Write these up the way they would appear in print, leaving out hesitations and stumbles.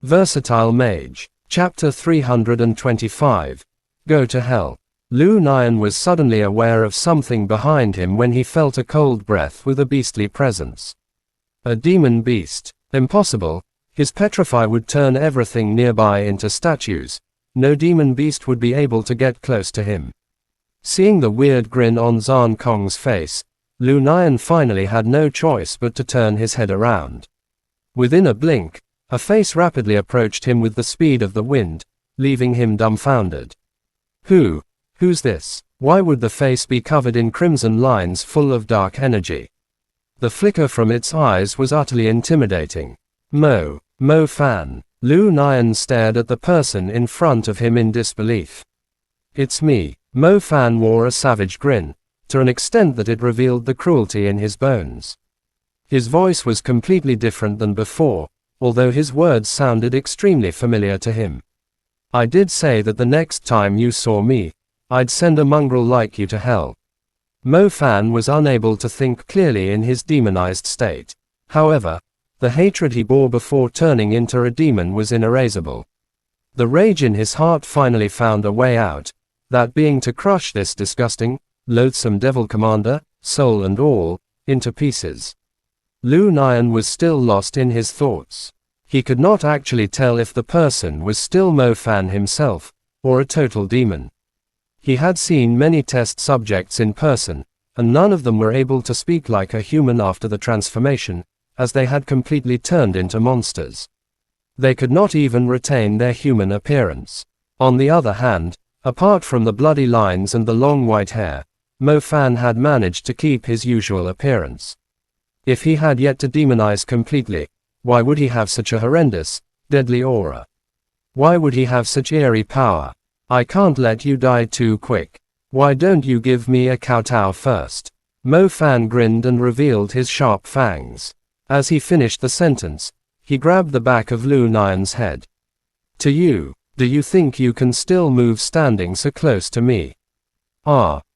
Versatile Mage. Chapter 325. Go to Hell. Lu Nian was suddenly aware of something behind him when he felt a cold breath with a beastly presence. A demon beast. Impossible. His petrify would turn everything nearby into statues. No demon beast would be able to get close to him. Seeing the weird grin on Zan Kong's face, Lu Nian finally had no choice but to turn his head around. Within a blink, a face rapidly approached him with the speed of the wind, leaving him dumbfounded. Who's this? Why would the face be covered in crimson lines full of dark energy? The flicker from its eyes was utterly intimidating. Mofan. Lu Nian stared at the person in front of him in disbelief. It's me. Mofan wore a savage grin, to an extent that it revealed the cruelty in his bones. His voice was completely different than before, although his words sounded extremely familiar to him. I did say that the next time you saw me, I'd send a mongrel like you to hell. Mofan was unable to think clearly in his demonized state. However, the hatred he bore before turning into a demon was inerasable. The rage in his heart finally found a way out, that being to crush this disgusting, loathsome devil commander, soul and all, into pieces. Lu Nian was still lost in his thoughts. He could not actually tell if the person was still Mofan himself, or a total demon. He had seen many test subjects in person, and none of them were able to speak like a human after the transformation, as they had completely turned into monsters. They could not even retain their human appearance. On the other hand, apart from the bloody lines and the long white hair, Mofan had managed to keep his usual appearance. If he had yet to demonize completely, why would he have such a horrendous, deadly aura? Why would he have such eerie power? I can't let you die too quick. Why don't you give me a kowtow first? Mofan grinned and revealed his sharp fangs. As he finished the sentence, he grabbed the back of Lu Nian's head. To you, do you think you can still move standing so close to me?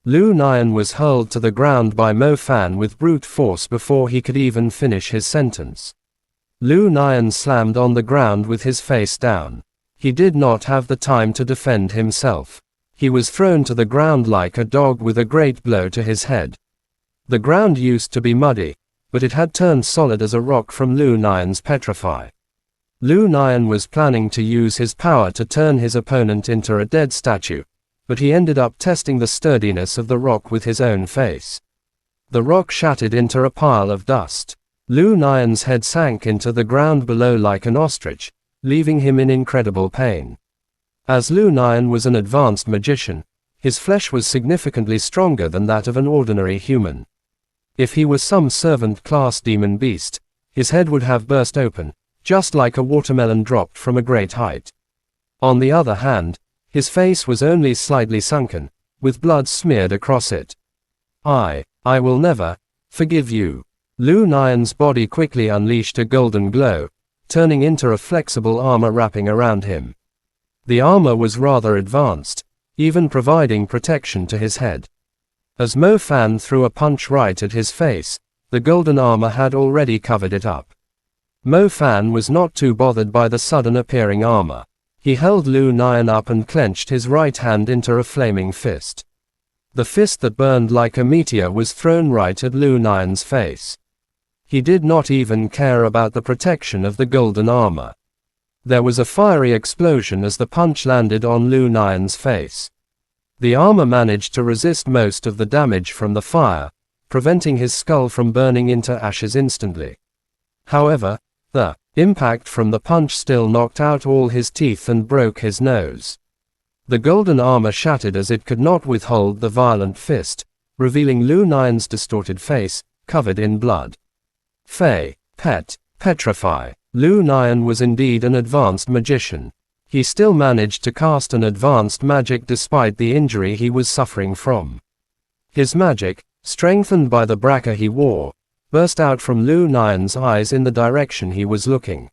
Lu Nian was hurled to the ground by Mofan with brute force before he could even finish his sentence. Lu Nian slammed on the ground with his face down. He did not have the time to defend himself. He was thrown to the ground like a dog with a great blow to his head. The ground used to be muddy, but it had turned solid as a rock from Lu Nian's petrify. Lu Nian was planning to use his power to turn his opponent into a dead statue, but he ended up testing the sturdiness of the rock with his own face. The rock shattered into a pile of dust. Lu Nian's head sank into the ground below like an ostrich, leaving him in incredible pain. As Lu Nian was an advanced magician, his flesh was significantly stronger than that of an ordinary human. If he was some servant-class demon beast, his head would have burst open, just like a watermelon dropped from a great height. On the other hand, his face was only slightly sunken, with blood smeared across it. I will never forgive you. Lu Nian's body quickly unleashed a golden glow, turning into a flexible armor wrapping around him. The armor was rather advanced, even providing protection to his head. As Mofan threw a punch right at his face, the golden armor had already covered it up. Mofan was not too bothered by the sudden appearing armor. He held Lu Nian up and clenched his right hand into a flaming fist. The fist that burned like a meteor was thrown right at Lu Nian's face. He did not even care about the protection of the golden armor. There was a fiery explosion as the punch landed on Lu Nian's face. The armor managed to resist most of the damage from the fire, preventing his skull from burning into ashes instantly. However, the impact from the punch still knocked out all his teeth and broke his nose. The golden armor shattered as it could not withhold the violent fist, revealing Lu Nian's distorted face, covered in blood. Petrify. Lu Nian was indeed an advanced magician. He still managed to cast an advanced magic despite the injury he was suffering from. His magic, strengthened by the braca he wore, burst out from Lu Nian's eyes in the direction he was looking.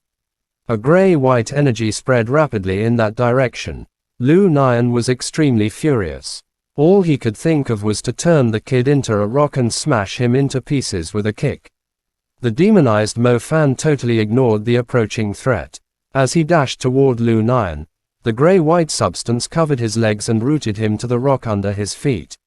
A gray-white energy spread rapidly in that direction. Lu Nian was extremely furious. All he could think of was to turn the kid into a rock and smash him into pieces with a kick. The demonized Mofan totally ignored the approaching threat. As he dashed toward Lu Nian, the gray-white substance covered his legs and rooted him to the rock under his feet.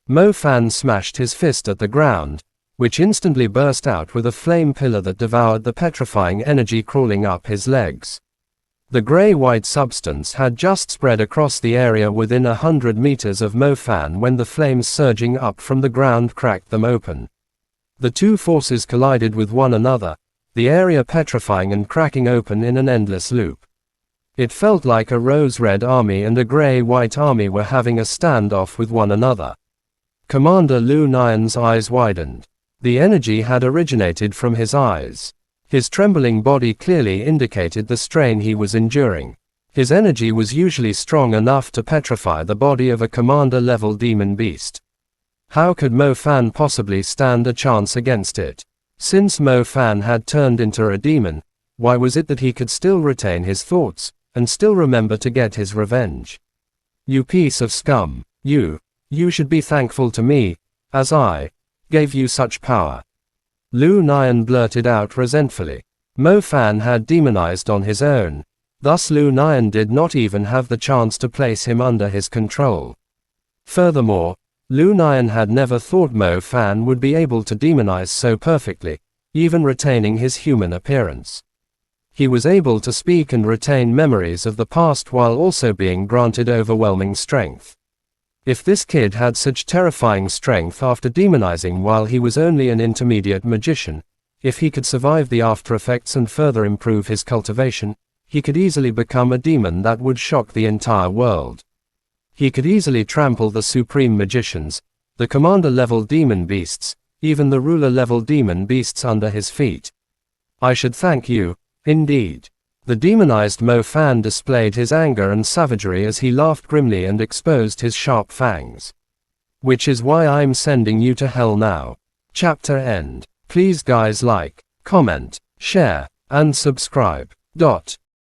Mofan smashed his fist at the ground, which instantly burst out with a flame pillar that devoured the petrifying energy crawling up his legs. The gray-white substance had just spread across the area within 100 meters of Mofan when the flames surging up from the ground cracked them open. The two forces collided with one another, the area petrifying and cracking open in an endless loop. It felt like a rose-red army and a gray-white army were having a standoff with one another. Commander Lu Nian's eyes widened. The energy had originated from his eyes. His trembling body clearly indicated the strain he was enduring. His energy was usually strong enough to petrify the body of a commander-level demon beast. How could Mofan possibly stand a chance against it? Since Mofan had turned into a demon, why was it that he could still retain his thoughts, and still remember to get his revenge? You piece of scum. You should be thankful to me, as I gave you such power. Lu Nian blurted out resentfully. Mofan had demonized on his own, thus Lu Nian did not even have the chance to place him under his control. Furthermore, Lu Nian had never thought Mofan would be able to demonize so perfectly, even retaining his human appearance. He was able to speak and retain memories of the past while also being granted overwhelming strength. If this kid had such terrifying strength after demonizing while he was only an intermediate magician, if he could survive the after effects and further improve his cultivation, he could easily become a demon that would shock the entire world. He could easily trample the supreme magicians, the commander-level demon beasts, even the ruler-level demon beasts under his feet. I should thank you, indeed. The demonized Mofan displayed his anger and savagery as he laughed grimly and exposed his sharp fangs. Which is why I'm sending you to hell now. Chapter end. Please guys like, comment, share, and subscribe.